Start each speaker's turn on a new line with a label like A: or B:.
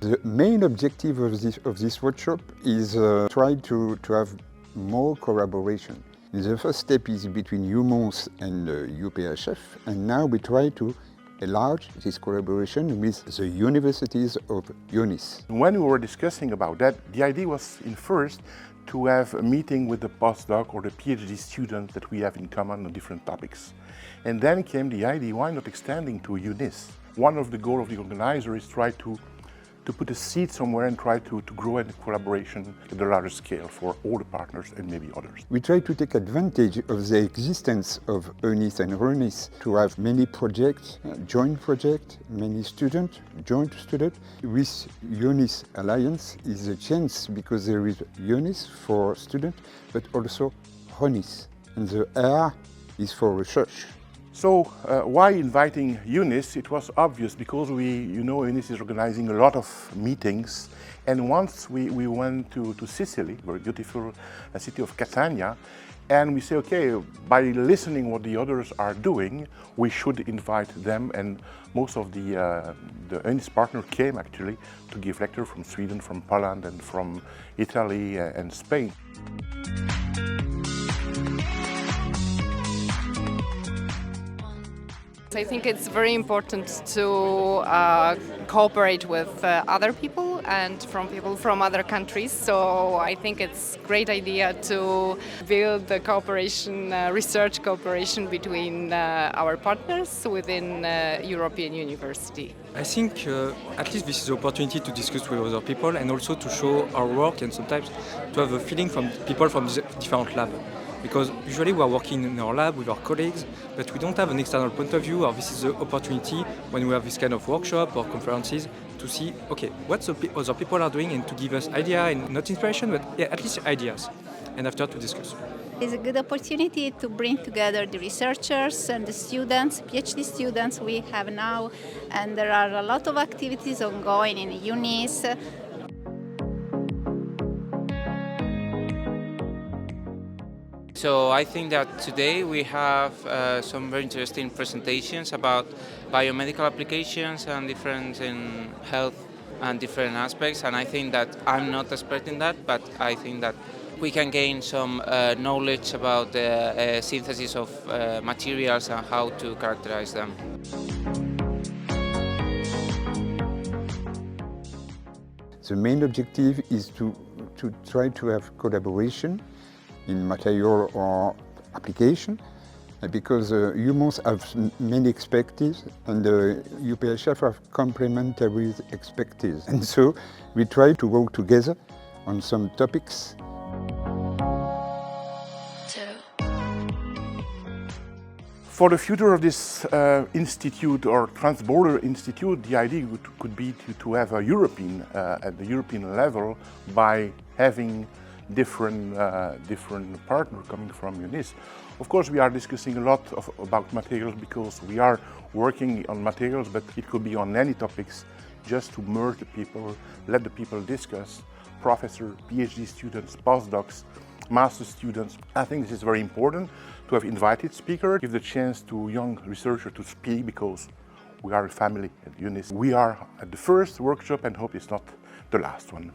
A: The main objective of this workshop is try to have more collaboration. The first step is between UMONS and UPHF, and now we try to enlarge this collaboration with the universities of UNICE.
B: When we were discussing about that, the idea was in first to have a meeting with the postdoc or the PhD students that we have in common on different topics. And then came the idea, why not extending to UNICE? One of the goals of the organizer is try to put a seed somewhere and try to grow a collaboration at a larger scale for all the partners and maybe others.
A: We try to take advantage of the existence of EUNICE and REUNICE to have many projects, joint projects, many students, joint students. With UNICE Alliance is a chance because there is UNICE for students, but also REUNICE, and the R is for research.
B: So why inviting UNICE? It was obvious because UNICE is organizing a lot of meetings, and once we went to Sicily, very beautiful city of Catania, and we say, okay, by listening what the others are doing, we should invite them, and most of the UNICE partner came actually to give lectures from Sweden, from Poland, and from Italy and Spain.
C: I think it's very important to cooperate with other people and people from other countries. So I think it's a great idea to build the cooperation, research cooperation between our partners within European University.
D: I think at least this is an opportunity to discuss with other people and also to show our work and sometimes to have a feeling from people from different labs. Because usually we are working in our lab with our colleagues, but we don't have an external point of view, or this is the opportunity when we have this kind of workshop or conferences to see, okay, what the other people are doing and to give us idea and not inspiration, but yeah, at least ideas, and after to discuss.
E: It's a good opportunity to bring together the researchers and the students, PhD students we have now, and there are a lot of activities ongoing in UNICE.
F: So I think that today we have some very interesting presentations about biomedical applications and difference in health and different aspects, and I think that I'm not expert in that, but I think that we can gain some knowledge about the synthesis of materials and how to characterize them.
A: The main objective is to try to have collaboration in material or application, because UMONS have many expertise and UPHF have complementary expertise. And so we try to work together on some topics.
B: For the future of this institute or transborder institute, the idea could be to have a European, at the European level, by having different partners coming from UNICE. Of course, we are discussing a lot about materials because we are working on materials, but it could be on any topics, just to merge the people, let the people discuss, professors, PhD students, postdocs, master students. I think this is very important to have invited speakers, give the chance to young researchers to speak, because we are a family at UNICE. We are at the first workshop and hope it's not the last one.